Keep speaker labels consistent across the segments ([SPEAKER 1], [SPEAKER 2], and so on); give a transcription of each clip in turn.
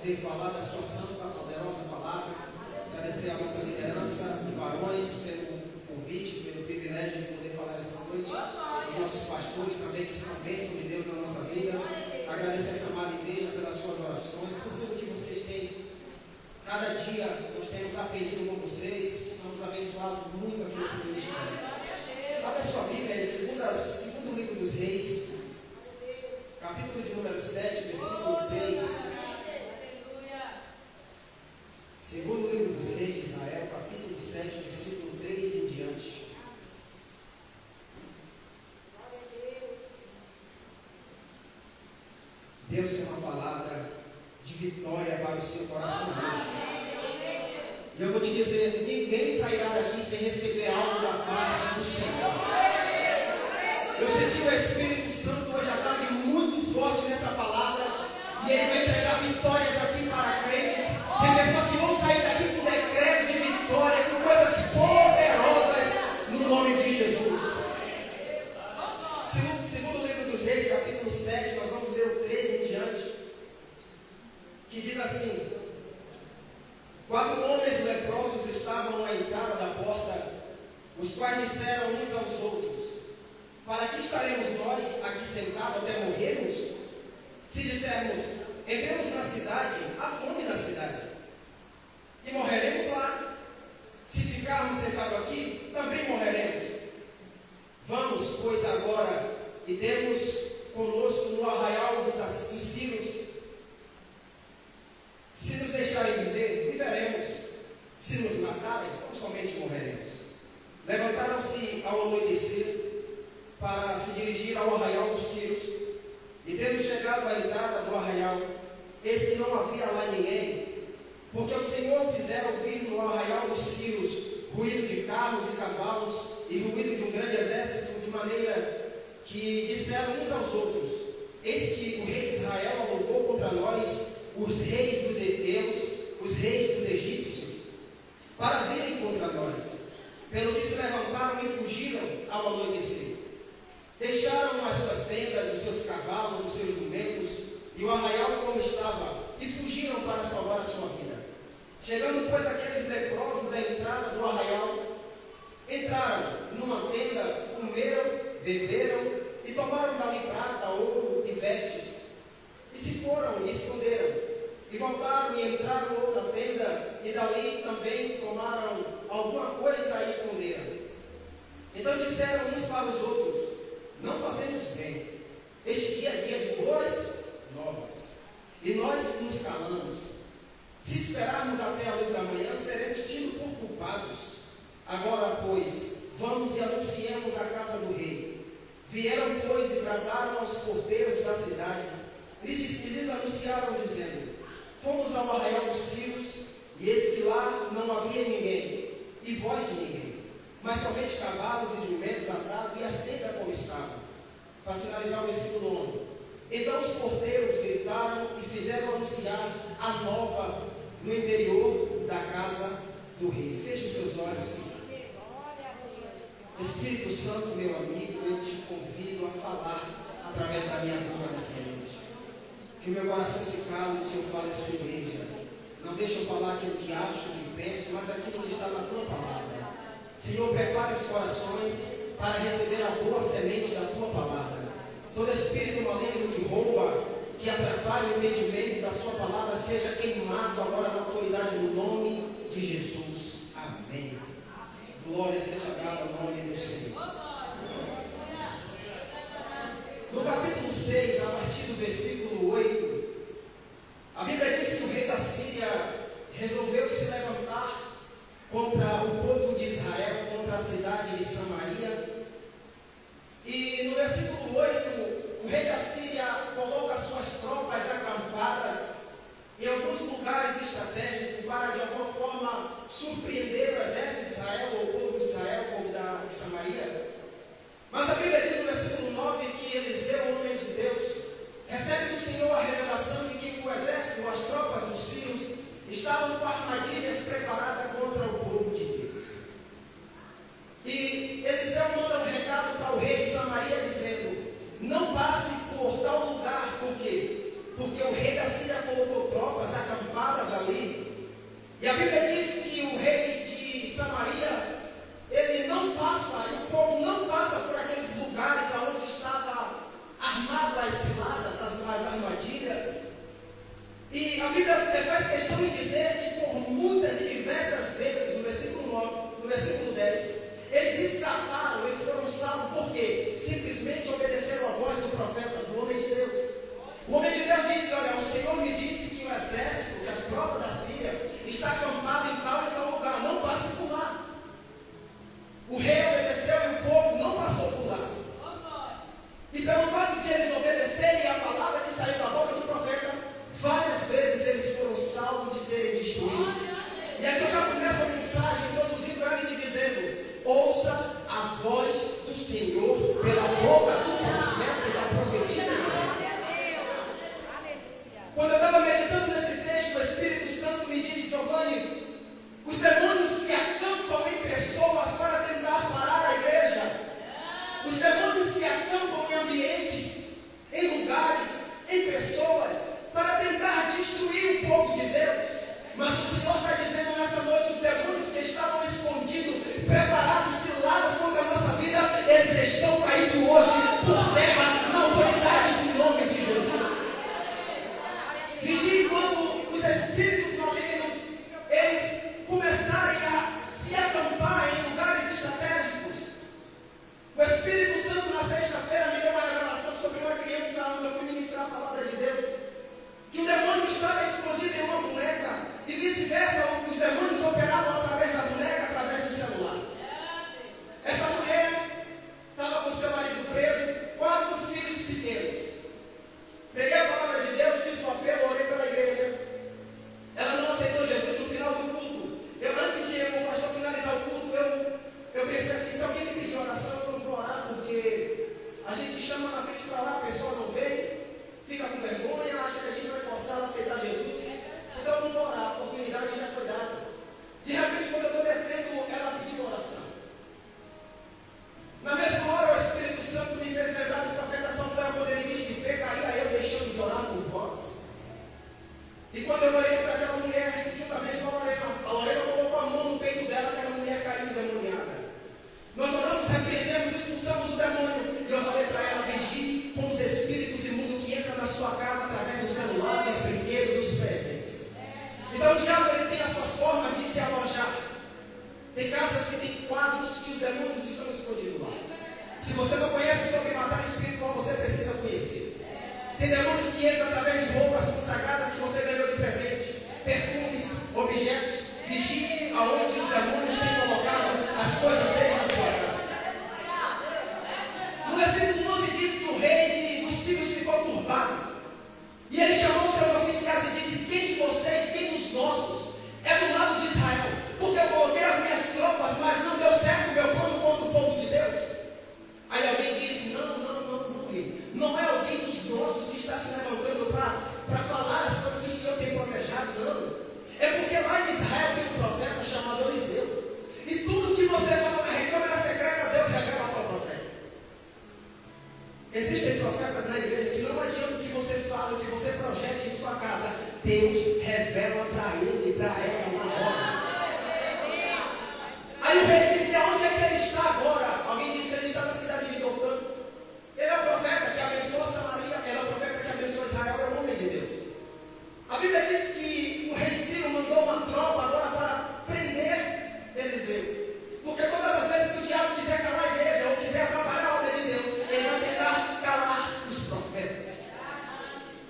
[SPEAKER 1] poder falar da sua santa, poderosa palavra. Agradecer a nossa liderança de varões pelo convite, pelo privilégio de poder falar essa noite. Os nossos pastores também, que são bênçãos de Deus na nossa vida. Agradecer essa amada igreja pelas suas orações, por tudo que vocês têm. Cada dia nós temos aprendido com vocês, somos abençoados muito aqui nesse ministério. Abra a sua Bíblia em segundo livro dos Reis, capítulo de número 7, versículo 3. Segundo livro dos Reis de Israel, capítulo 7, versículo 3 em diante. Deus tem uma palavra de vitória para o seu coração hoje. E eu vou te dizer, ninguém sairá daqui sem receber algo da parte do Senhor. Eu senti o Espírito Santo hoje à tarde muito forte nessa palavra. E ele vai entregar vitórias aqui para crentes. Tem pessoas que vão sair daqui com decreto de vitória, com coisas poderosas no nome de Jesus. Segundo livro dos Reis, capítulo 7, nós vamos ler o 13 em diante, que diz assim: 4 homens leprosos estavam à entrada da porta, os quais disseram uns aos outros: para que estaremos nós aqui sentados até morrermos? Se dissermos, entremos na cidade, há fome na cidade, e morreremos lá. Se ficarmos sentados aqui, também morreremos. Vamos, pois, agora, e demos conosco no arraial dos círios. Se nos deixarem viver, viveremos. Se nos matarem, não somente morreremos. Levantaram-se ao anoitecer para se dirigir ao arraial dos círios. E tendo chegado à entrada do arraial, eis que não havia lá ninguém, porque o Senhor fizera ouvir no arraial dos círios ruído de carros e cavalos e ruído de um grande exército, de maneira que disseram uns aos outros: eis que o rei de Israel alugou contra nós os reis dos heteus, os reis dos egípcios, para virem contra nós. Pelo que se levantaram e fugiram ao anoitecer. Deixaram as suas tendas, os seus cavalos, os seus jumentos e o arraial como estava, e fugiram para salvar a sua vida. Chegando, pois, aqueles leprosos à entrada do arraial, entraram numa tenda, comeram, beberam e tomaram dali prata, ouro e vestes. E se foram e esconderam. E voltaram e entraram em outra tenda, e dali também tomaram alguma coisa e esconderam. Então disseram uns para os outros: não fazemos bem. Este dia é dia de boas novas, e nós nos calamos. Se esperarmos até a luz da manhã, seremos tidos por culpados. Agora, pois, vamos e anunciemos a casa do rei. Vieram, pois, e bradaram aos porteiros da cidade. Lhes anunciaram, dizendo: fomos ao arraial dos círios, e eis que lá não havia ninguém, e voz de ninguém, mas somente cavalos e jumentos atados, e as tendas como estavam. Para finalizar o versículo 11. Então os porteiros gritaram e fizeram anunciar a nova no interior da casa do rei. Feche os seus olhos. Espírito Santo, meu amigo, eu te convido a falar através da minha boca nessa noite. Que o meu coração se cale, o Senhor fale à sua igreja. Não deixe eu falar aquilo que acho, que penso, mas aquilo que está na tua palavra. Senhor, prepare os corações para receber a boa semente da tua palavra. Todo espírito maligno que rouba, que atrapalha o entendimento da sua palavra, seja queimado agora na autoridade do nome de Jesus. Amém. Glória seja dada ao nome do Senhor. No capítulo 6, a partir do versículo 8, a Bíblia diz que o rei da Síria resolveu se levantar contra o povo de Israel, contra a cidade de Samaria. E no versículo 8, o rei da Síria coloca suas tropas acampadas em alguns lugares estratégicos para, de alguma forma, surpreender o exército de Israel, ou o povo de Israel, o povo de Samaria. Mas a Bíblia diz no versículo 9 que Eliseu, o homem de Deus, recebe do Senhor a revelação de que o exército, as tropas dos sírios, estavam com armadilhas preparadas contra o povo de Deus. E Eliseu manda um recado para o rei de Samaria dizendo: não passe por tal lugar. Por quê? Porque o rei da Síria colocou tropas acampadas Bíblia faz questão de dizer que por muitas e diversas vezes, no versículo 9, no versículo 10, eles escaparam, eles foram salvos, porque simplesmente obedeceram a voz do profeta, do homem de Deus. O homem de Deus disse: olha, o Senhor me disse que o exército, que as tropas da Síria, está acampado em tal e tal lugar, não passe por lá. O rei obedeceu e o povo não passou por lá. E pelo fato de eles obedecerem a palavra que saiu da boca do profeta, várias vezes eles foram salvos de serem destruídos. E aqui eu já começo a mensagem introduzindo ela e te dizendo: ouça a voz do Senhor pela boca do profeta e da profetisa. Quando eu estava meditando nesse texto, o Espírito Santo me disse: Giovanni, os demônios se acampam em pessoas para tentar parar a igreja. Os demônios se acampam em ambientes, em lugares, em pessoas, para tentar destruir o povo de Deus. Mas o Senhor está dizendo nessa noite: os demônios que estavam escondidos, preparados, ciladas contra a nossa vida, eles estão caindo hoje por terra, na autoridade do nome de Jesus. Vigie quando os espíritos malignos, eles começarem a se acampar em lugares estratégicos. O Espírito Santo na sexta-feira me deu uma revelação sobre uma criança onde eu fui ministrar a palavra de Deus, que o demônio estava escondido em uma boneca, e vice-versa, os demônios operavam através da boneca, através do celular. Essa mulher estava com seu marido preso, 4 filhos pequenos. Peguei a palavra de Deus, fiz um apelo, orei pela igreja. Ela não aceitou Jesus no final do culto. Antes de o pastor finalizar o culto, eu pensei assim: se alguém me pedir oração, eu não vou orar, porque a gente chama na frente para orar, a pessoa não vem, fica com vergonha, acha que a gente vai forçá-la a aceitar Jesus. Então eu não vou orar, a oportunidade já foi dada. De repente, quando eu estou descendo, ela pediu oração. Na mesma hora, o Espírito Santo me fez lembrar do profeta Samuel, quando ele disse: pecaria eu deixando de orar por vós? E quando eu orei para aquela mulher, juntamente com a Lorena colocou a mão no peito dela, aquela mulher caiu endemoniada. Nós oramos, repreendemos, expulsamos o demônio. E eu falei para ela: vigie com os espíritos imundos que entram na sua casa através do celular, dos brinquedos, dos presentes. Então o diabo, ele tem as suas formas de se alojar. Tem casas que tem quadros que os demônios estão escondidos lá. Se você não conhece sobre batalha espiritual, você precisa conhecer. Tem demônios que entram através de roupas consagradas que você ganhou de presente, perfumes, objetos. Vigie aonde os demônios têm colocado as coisas dele na sua casa. No versículo 11 diz que o rei dos sírios ficou turbado. E ele chamou seus oficiais e disse: quem de vocês, quem dos nossos, é do lado de Israel? Porque eu coloquei as minhas tropas, mas não deu certo o meu plano contra o povo de Deus. Aí alguém disse: não, rei. Não é alguém dos nossos que está se levantando para falar as coisas que o Senhor tem planejado, não. É porque lá em Israel tem um profeta chamado Eliseu. E tudo que você fala na recâmara secreta, Deus revela para o profeta. Existem profetas na igreja que não adianta o que você fala, o que você projete em sua casa, Deus revela para ele e para ela na hora. Aí o rei disse: aonde é que ele está agora? Alguém disse: ele está na cidade de Dotã. Ele é o profeta que abençoa Samaria, ele é o profeta que abençoa Israel, é o homem de Deus. A Bíblia diz que o rei Ciro mandou uma tropa agora para prender Eliseu. Porque todas as vezes que o diabo quiser calar a igreja ou quiser atrapalhar a obra de Deus, ele vai tentar calar os profetas.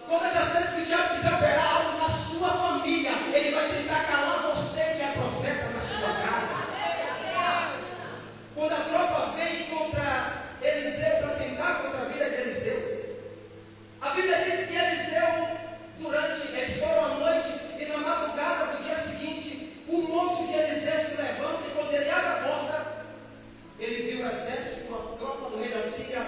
[SPEAKER 1] Todas as vezes que o diabo quiser operar algo na sua família, ele vai tentar calar você que é profeta na sua casa. Quando a tropa vem contra Eliseu para tentar contra a vida de Eliseu, a Bíblia diz que Eliseu, eles foram à noite, e na madrugada do dia seguinte, o moço de Eliseu se levanta, e quando ele abre a porta, ele viu o exército, a tropa do rei da Síria,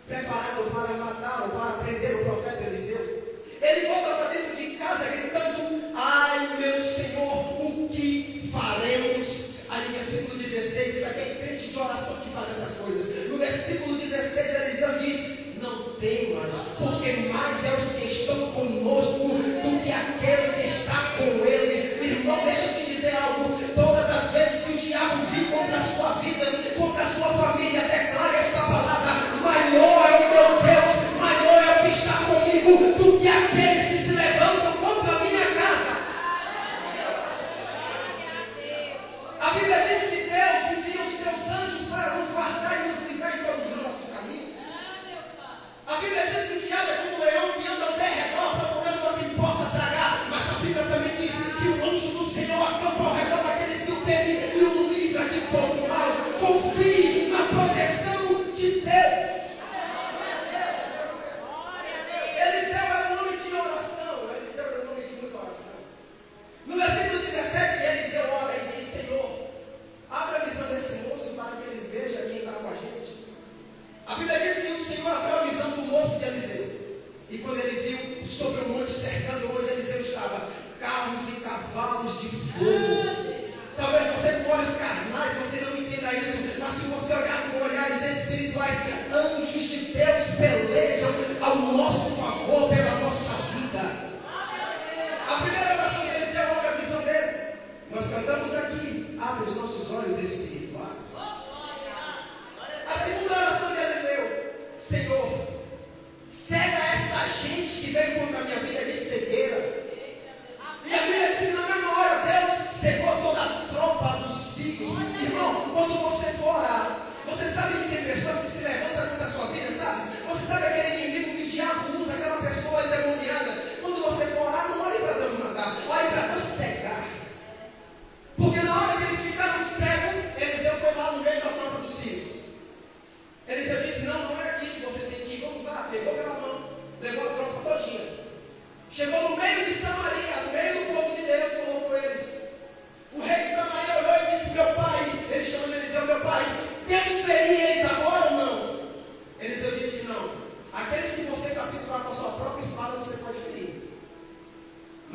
[SPEAKER 1] preparado para matá-lo, para prender o profeta Eliseu. Ele volta para dentro de casa gritando: ai meu Senhor, o que faremos? Aí no versículo 16, isso aqui é crente de oração que faz essas coisas. No versículo 16, Eliseu diz: não temas, porque mais é os que estão conosco do que aquele que está com ele. Irmão, deixa eu te dizer algo: todas as vezes que o diabo vir contra a sua vida, contra a sua família, declare esta palavra: maior é o meu Deus, maior é o que está comigo do que aqueles que se levantam contra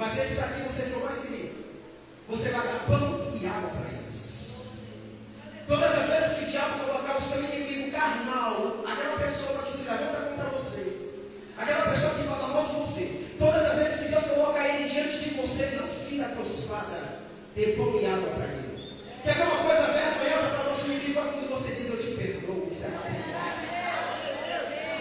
[SPEAKER 1] Mas esses aqui vocês não vão ferir. Você vai dar pão e água para eles. Todas as vezes que o diabo colocar o seu inimigo carnal, aquela pessoa que se levanta contra você, aquela pessoa que fala mal de você, todas as vezes que Deus coloca ele diante de você, não fira com espada, dê pão e água para ele. Quer ver uma coisa vergonhosa para nosso inimigo? É quando você diz: eu te perdoo. Isso é maravilhoso.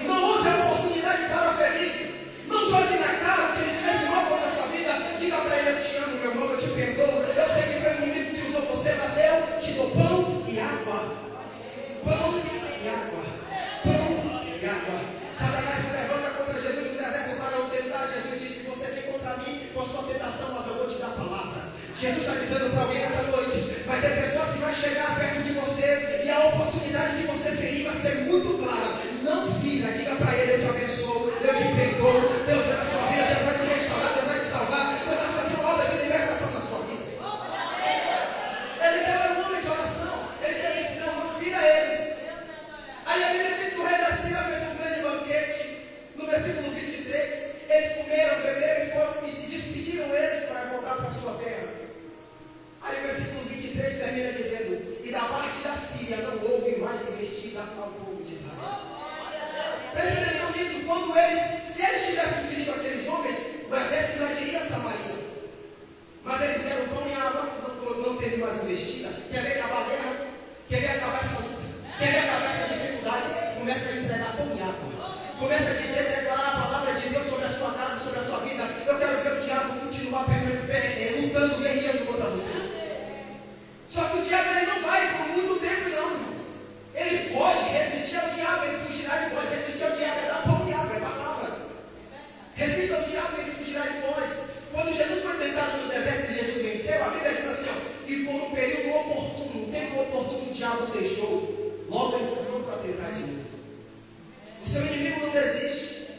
[SPEAKER 1] Não use a oportunidade para ferir. Não jogue na cara o que ele fez de mal contra a sua vida. Diga para ele: eu te amo, meu irmão, eu te perdoo. Eu sei que foi o inimigo que usou você, mas eu te dou pão e água. Pão e água. Pão e água. Satanás se levanta contra Jesus no deserto para o tentar. Jesus disse: você vem contra mim com a sua tentação, mas eu vou te dar a palavra. Jesus está dizendo para alguém nessa noite: vai ter pessoas que vão chegar perto de você e a oportunidade de você ferir vai ser muito clara. Não fira, diga para ele: eu te abençoo, eu te perdoo. Deus é na sua vida, Deus vai te restaurar, Deus vai te salvar, Deus vai fazer uma obra de libertação na sua vida. Eles eram um homem de oração, eles ensinam: não fira eles. Aí a Bíblia diz que o rei da Síria fez um grande banquete. No versículo 23, eles comeram, beberam e foram e se despediram eles para voltar para a sua terra. Aí o versículo 23 termina dizendo: e da parte da Síria não houve mais investida ao povo de Israel. Preste atenção nisso. Quando se eles tivessem ferido aqueles homens, o exército invadiria Samaria. Mas eles deram pão e água, não teve mais investida. Quer ver acabar a guerra? Quer ver acabar essa luta? Quer ver acabar essa dificuldade? Começa a entregar pão e água. Começa a dizer, declarar a palavra de Deus sobre a sua casa, sobre a sua vida. Eu quero ver o diabo continuar lutando, guerreando contra você. Só que o diabo ele não vai por muito tempo, não, irmão. Ele foge, resistir ao diabo, ele fugirá de vós. Resistir ao diabo é dar pão e água, é palavra. Resista ao diabo, ele fugirá de vós. Quando Jesus foi tentado no deserto e Jesus venceu, a Bíblia diz assim: ó, e por um período oportuno, um tempo oportuno, o diabo deixou. Logo ele voltou para tentar de novo. O seu inimigo não desiste.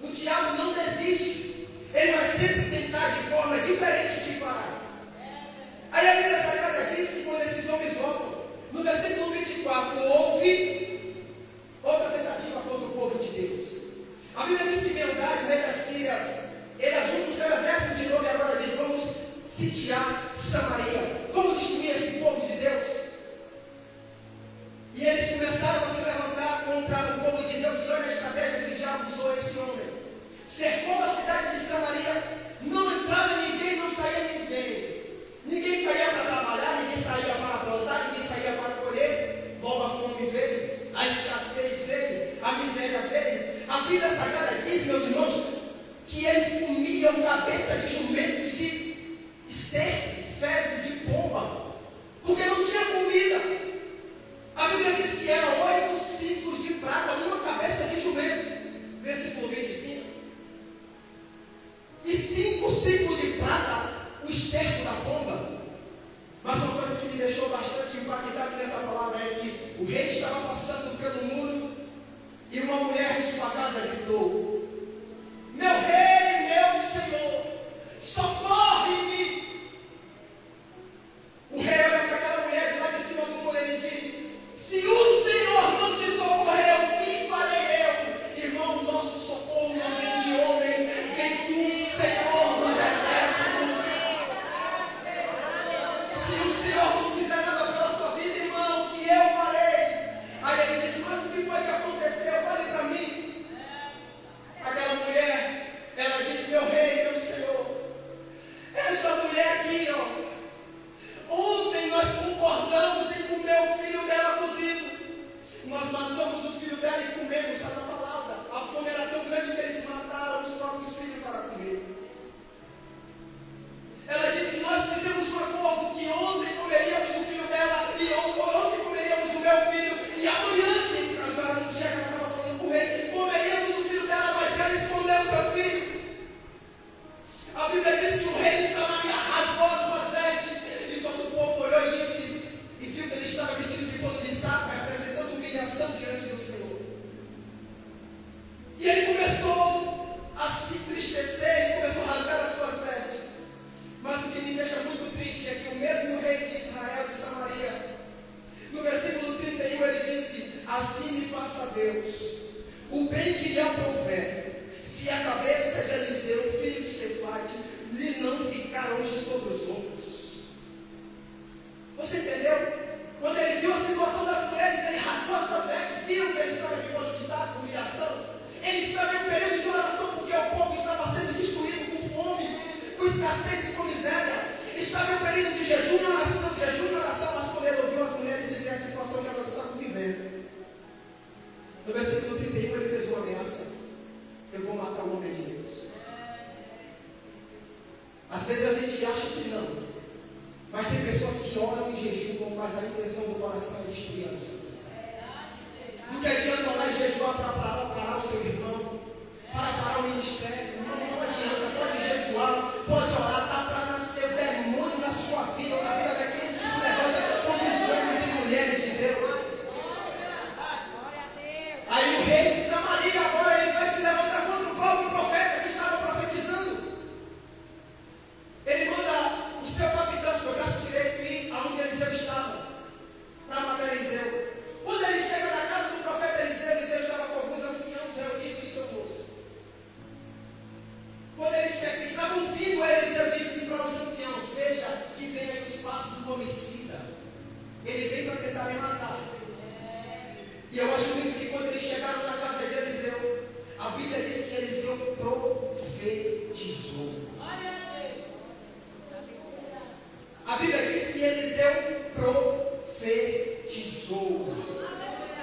[SPEAKER 1] O diabo não desiste. Ele vai sempre tentar de forma diferente de parar. Aí a Bíblia Sagrada diz que quando esses homens voltam, no versículo 24, houve outra tentativa contra o povo de Deus. A Bíblia diz que Meldai, o rei da Síria, ele ajunta o seu exército de novo e agora diz: vamos sitiar Samaria, vamos destruir esse povo de Deus. E eles começaram a se levantar contra o povo de Deus. E olha a estratégia que o diabo usou esse homem. Cercou a cidade de Samaria, não entrava ninguém, não saía ninguém. Ninguém saía para trabalhar, ninguém saía para plantar, ninguém saía para colher. Logo a fome veio, a escassez veio, a miséria veio. A Bíblia Sagrada diz, meus irmãos, que eles comiam cabeça de jumentos e esterco, fezes de pomba, porque não tinha comida. A Bíblia diz que era 8 ciclos de prata, uma cabeça de jumento. Versículo 25. E 5 ciclos de prata, o esterco da pomba. Mas uma coisa que me deixou bastante impactado nessa palavra é que o rei estava passando pelo muro e uma mulher de sua casa gritou: meu rei, meu senhor, socorre-me. O rei olha para aquela mulher de lá de cima do muro e ele diz: se o Senhor não te socorreu, o que farei eu? Irmão, nosso socorro não vem de homens, vem do Senhor dos exércitos. Se o Senhor não fizer nada pela sua vida, irmão, o que eu farei? Aí ele disse: mas o que foi que aconteceu? Fale para mim. escassez e com miséria. Estava em um período de jejum e oração, mas quando ele ouviu as mulheres dizer a situação que elas estavam vivendo, no versículo 31 ele fez uma ameaça: eu vou matar o homem de Deus. Às vezes a gente acha que não, mas tem pessoas que oram e jejuam, mas a intenção do coração é destruir a nossa vida. Não que adianta orar e jejuar para parar o seu irmão, para parar o ministério. Não adianta, pode jejuar, pode orar, está para nascer o demônio na sua vida, ou na vida daqueles que se levantam contra os homens e mulheres de Deus. Aí o rei de Samaria agora ele vai se levantar contra o próprio profeta que estava profetizando. Ele manda o seu capitão, o seu braço direito, ir aonde Eliseu estava, para matar Eliseu. Quando ele chega na casa do profeta Eliseu, Eliseu estava com alguns anciãos reunidos em seu moço. Quando ele chega, estavam vindo, Eliseu disse para os anciãos: veja que vem aí os passos do homicida. Ele vem para tentar me matar. E eu acho muito que quando eles chegaram na casa de Eliseu, a Bíblia diz que Eliseu profetizou. A Bíblia diz que Eliseu profetizou.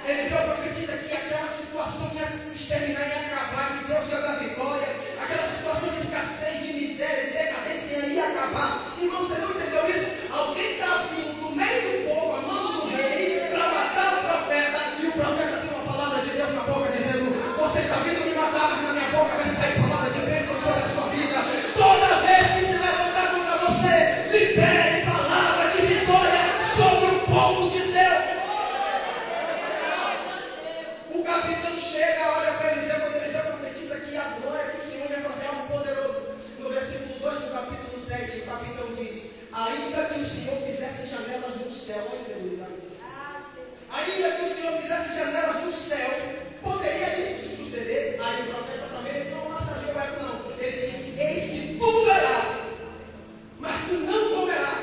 [SPEAKER 1] Eliseu profetiza que aquela situação ia exterminar, ia acabar, que Deus ia dar vitória. Aquela situação de escassez, de miséria, de decadência ia acabar. Irmão, você não entendeu isso? Alguém está vindo no meio do povo, a mão do rei, para matar o profeta. E o profeta tem uma palavra de Deus na boca dizendo: você está vindo me matar, mas na minha boca vai sair palavra de bênção sobre a sua vida. Toda vez que se levantar contra você, libere palavra de vitória sobre o povo de Deus. O capitão chega, olha para Eliseu, quando Eliseu profetiza que a glória que o Senhor ia fazer algo poderoso. No versículo 2 do capítulo 7, o capitão diz: ainda que o Senhor fizesse janelas no céu, olha a incredulidade disso. Ainda que o Senhor fizesse janelas no céu, poderia isso suceder? Aí o profeta também, ele não massageia o hebraico não. Ele diz: eis que tu verás, mas tu não comerás.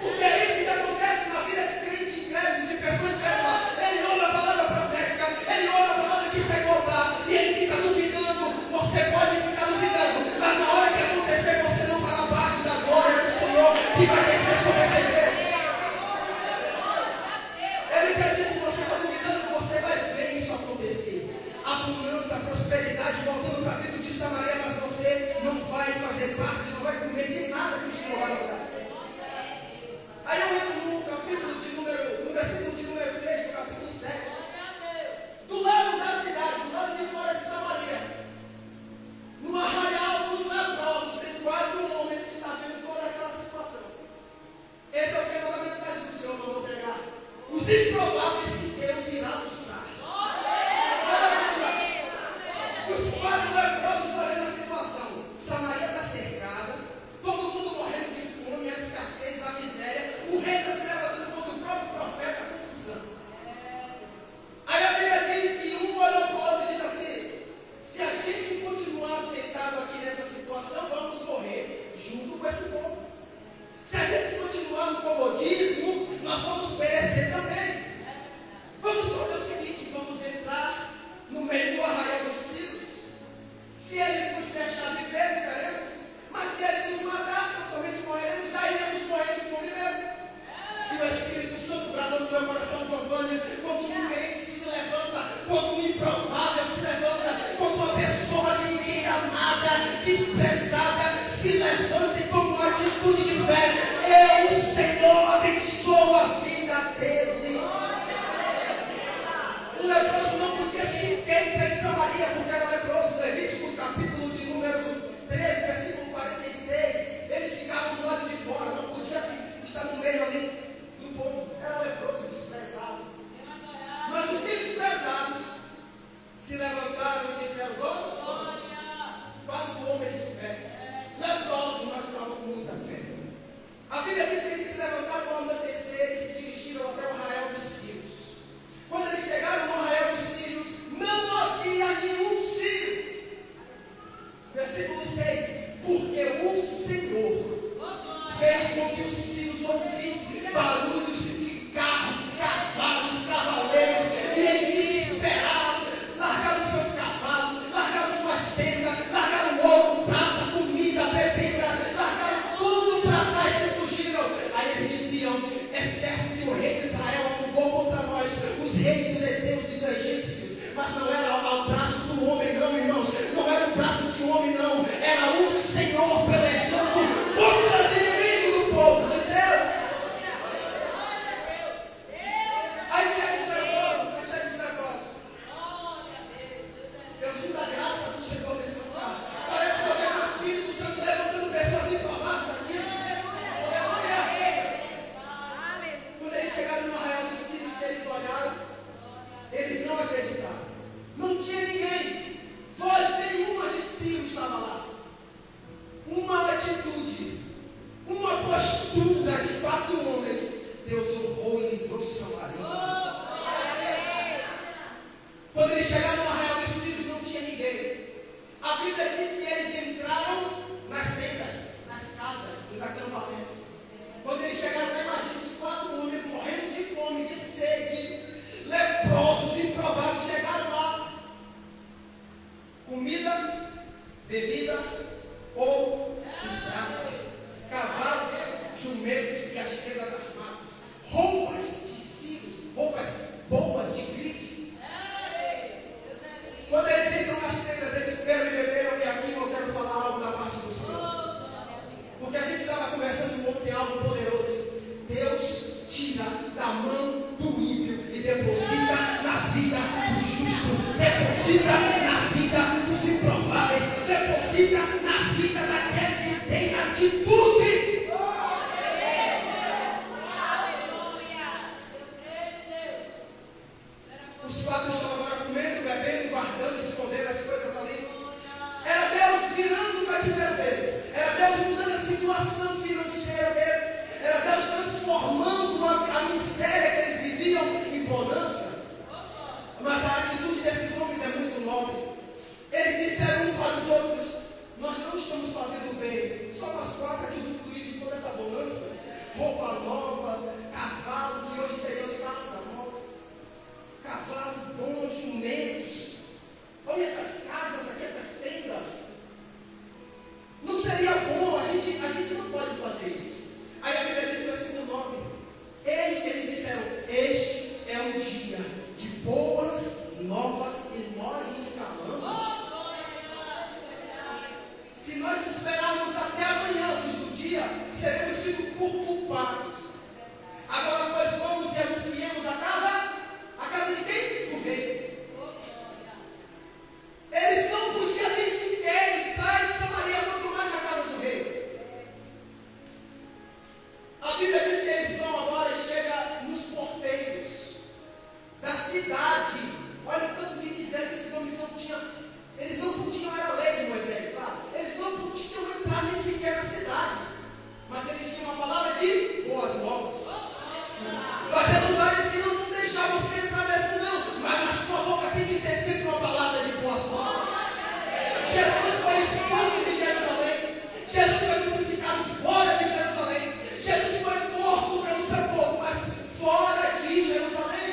[SPEAKER 1] Porque é isso que acontece na vida de crente incrédulo, de pessoa incrédula. Ele ouve a palavra profética, ele ouve a palavra que sai voltar, e ele fica duvidando. Você pode ficar duvidando, mas na hora que acontecer, você não fará parte da glória do Senhor que vai descer sobre essa igreja. Ele já disse: você está duvidando, você vai ver isso acontecer. Abundância, prosperidade voltando para dentro de Samaria, mas você não vai fazer parte, não vai comer de nada que o Senhor vai dar. Aí eu entro no versículo de número 3 do capítulo 7. Do lado da cidade, do lado de fora de Samaria, no arraial dos leprosos, tem 4 homens que estão vendo toda aquela situação. Esse é o tema da mensagem que o Senhor mandou pregar. Os improváveis que Deus irá usar. Os 4 leprosos olhando a situação. Samaria está cercada, todo mundo morrendo de fome, a escassez, a miséria. O rei está se levantando contra o próprio profeta, a confusão. Aí a Bíblia diz que um olhou para o outro e diz assim: se a gente continuar sentado aqui nessa situação, vamos morrer junto com esse povo. Se a gente continuar no comodismo, nós vamos perecer também. Vamos fazer o seguinte: vamos entrar no meio do arraial dos círios. Se ele nos deixar viver, viveremos. Mas se ele nos matar, nós somente morreremos, já iremos morrer de fome mesmo. E o Espírito Santo bradou no meu coração, Giovanni, quando um crente se levanta, quando um improvável se levanta, quando uma pessoa que ninguém dá nada, desprezada, se levanta e toma uma atitude de fé, o Senhor abençoa a vida dele. O leproso não podia sequer entrar em Samaria porque era leproso. Levíticos capítulo de número 13, versículo 46. Eles ficavam do lado de fora, não podia estar no meio ali do povo. Era leproso, desprezado. Mas os desprezados se levantaram e disseram: vamos, 4 homens de fé. Leprosos, mas estavam com muita fé. A Bíblia diz que eles se levantaram ao anoitecer e se dirigiram até o arraial dos círios. Quando eles chegaram no arraial dos círios, não havia nenhum sírio. Versículo 6: porque o Senhor fez com que os sírios ouvissem barulhos de carros, cavalos, cavaleiros, e eles desesperaram, largaram seus cavalos, largaram suas tendas, largaram ouro, prata, comida, bebida, largaram eles chegaram lá, imagina, os 4 homens morrendo de fome, de sede, leprosos, improvados, chegaram lá. Comida, bebida, ouro e prata, cavalos, jumentos e as tendas armadas, roupas de ciros, roupas boas de grife. Quando eles entram nas tendas, eles comeram e beberam, e aqui eu quero falar algo da parte do Senhor. Porque a gente estava conversando ontem algo poderoso. Deus tira da mão do ímpio e deposita na vida do justo, deposita na vida dos improváveis, deposita na vida daqueles que têm atitude. Os 4 estão agora comendo, bebendo, guardando, escondendo as coisas ali. Era Deus virando o cativeiro deles. Era Deus mudando a situação financeira deles. Era Deus transformando a miséria que eles viviam em bonança. Mas a atitude desses homens é muito nobre. Eles disseram um para os outros: nós não estamos fazendo bem só nós 4 aqui usufruir de toda essa bonança. Roupa nova, cavalo, que hoje seriam os carros, as motos. Cavalo, bons, jumentos. Olha essas casas aqui, essas tendas. Não seria bom, a gente não pode fazer isso. Aí a Bíblia diz no versículo 9: eles disseram, este é um dia de boas novas e nós nos calamos. Se nós esperarmos até amanhã, luz do dia, seremos tidos por culpados. Agora, pois, vamos e anunciemos a casa de quem? Do rei. Eles não podiam nem sequer entrar em Samaria para tomar na casa do rei. A Bíblia diz que eles vão agora e chegam nos porteiros da cidade. Olha o tanto de miséria que esses homens não tinham. Eles não podiam, era a lei de Moisés, tá? Eles não podiam entrar nem sequer na cidade. Mas eles tinham uma palavra de boas novas. Vai ter lugares que não vão deixar você entrar mesmo, não. Mas na sua boca tem que ter sempre uma palavra de boas novas. Jesus foi expulso de Jerusalém. Jesus foi crucificado fora de Jerusalém. Jesus foi morto pelo seu povo, mas fora de Jerusalém.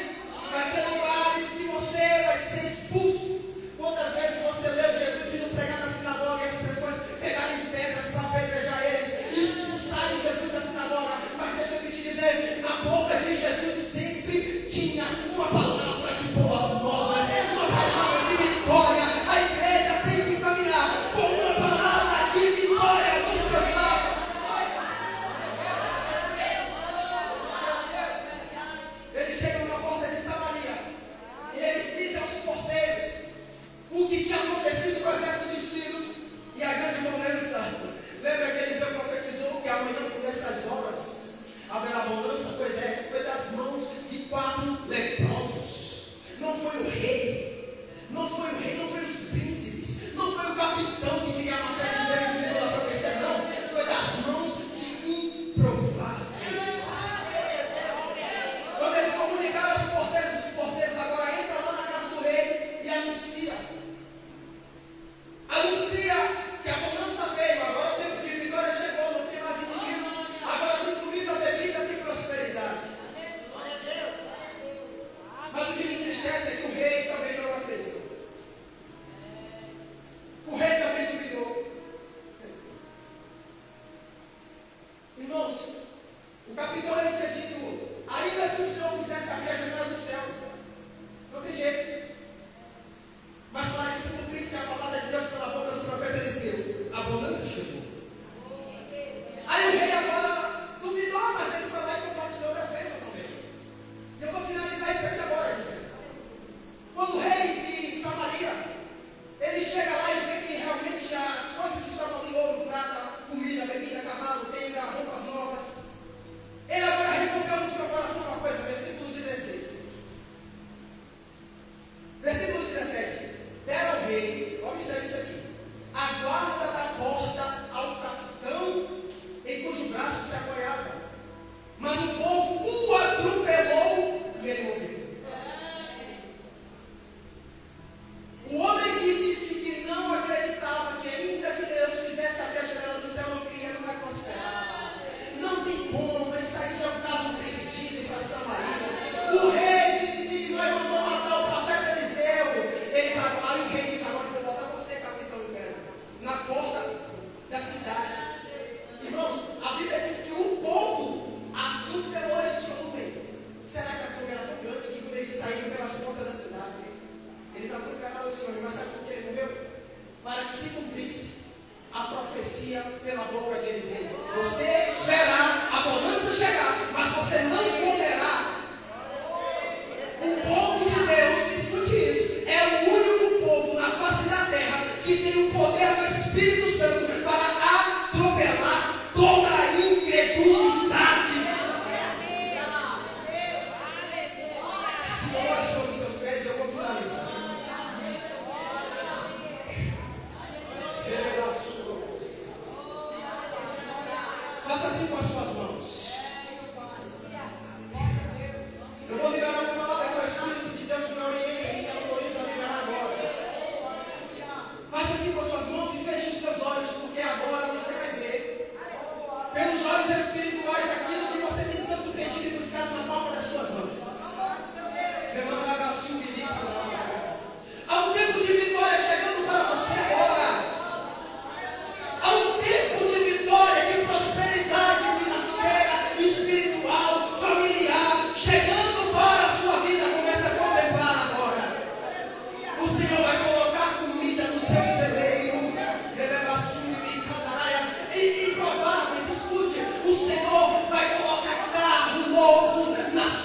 [SPEAKER 1] Vai ter lugares que você vai ser expulso. Quantas vezes você leu Jesus indo pregar na sinagoga e as pessoas pegarem pedras para apedrejar eles e expulsarem Jesus da sinagoga? Mas deixa eu te dizer, na boca de Jesus sempre tinha uma palavra de boas novas, uma palavra de vitória. A igreja tem que caminhar com uma palavra de vitória nos seus lábios. Eles chegam na porta de Samaria e eles dizem aos porteiros o que tinha acontecido com o exército de Sírios e a grande bonança. Lembra que Eliseu profetizou que amanhã por estas horas haverá bonança? Pois é, foi das mãos de 4 leprosos. Não foi o rei, não foi os príncipes, não foi o capitão que queria matar Eliseu e virou da profecia, não. Foi das mãos de improváveis. Quando eles comunicaram aos porteiros, os porteiros agora entram lá na casa do rei e anuncia que a bonança veio. Agora o tempo de vitória chegou, não tem mais inimigo. Agora tem comida, bebida, tem prosperidade. Mas o que me entristece é que o rei também não acreditou. O rei também duvidou. Irmãos, o capitão ele tinha dito: ainda que o Senhor fizesse abrir a janela do céu, não tem jeito. Mas para que se cumprisse a palavra de Deus pela boca do profeta Eliseu, a bonança chegou. Aí o rei agora duvidou, mas ele foi lá e compartilhou das bênçãos também. E eu vou finalizar isso aqui agora, dizendo: quando o rei de Samaria, ele chega lá e vê que realmente as coisas estavam ali: ouro, prata, comida, bebida, cavalo, tenda, roupas novas. Ele agora resolveu no seu coração uma coisa, versículo 16. Versículo 17. Deram ao rei, observe isso aqui, a guarda da porta ao capitão em cujo braço se apoiava. Mas o povo o atropelou e ele morreu. O homem que disse que não acreditava que ainda que Deus fizesse abrir a janela do céu, não queria, não vai prosperar.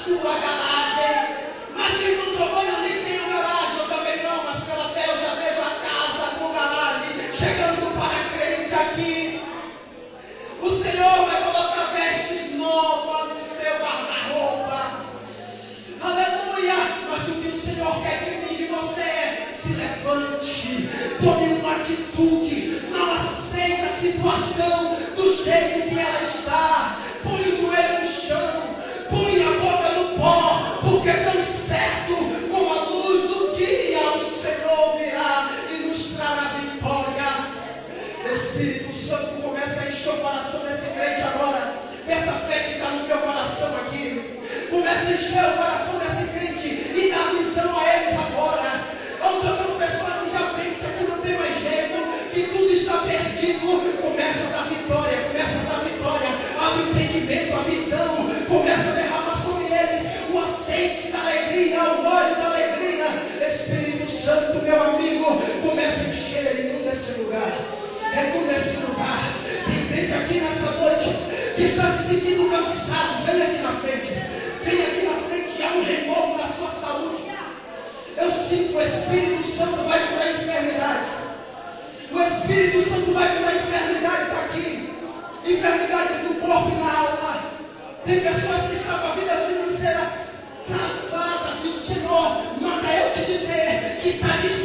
[SPEAKER 1] sua garagem. Mas irmão Giovanni, eu nem tenho garagem, eu também não, mas pela fé eu já vejo a casa com garagem, chegando para crente aqui. O Senhor vai colocar vestes novas no seu guarda-roupa. Aleluia! Mas o que o Senhor quer de mim e de você é: se levante, tome uma atitude, não aceite a situação do jeito que ela está. Põe o joelho no chão, põe a boca no pó, porque tão certo como a luz do dia o Senhor virá e nos trará vitória. Espírito Santo, começa a encher o coração desse crente agora, dessa fé que está no meu coração aqui. Começa a encher o coração desse crente e dá visão a eles agora. Eu estou vendo pessoas que já pensam que não tem mais jeito, que tudo está perdido. Começa a dar vitória, começa a dar vitória. Abre o entendimento, a visão, começa a derramar sobre eles o azeite da alegria, o óleo da alegria. Espírito Santo, meu amigo, começa a encher ele, inunda esse lugar. Inunda esse lugar. Tem crente aqui nessa noite que está se sentindo cansado. Vem aqui na frente. Vem aqui na frente. Há um renovo na sua saúde. Eu sinto o Espírito Santo vai curar enfermidades. O Espírito Santo vai curar enfermidades aqui. Enfermidades no corpo e na alma. Tem pessoas que estão com a vida financeira travadas. E o Senhor manda eu te dizer que está difícil.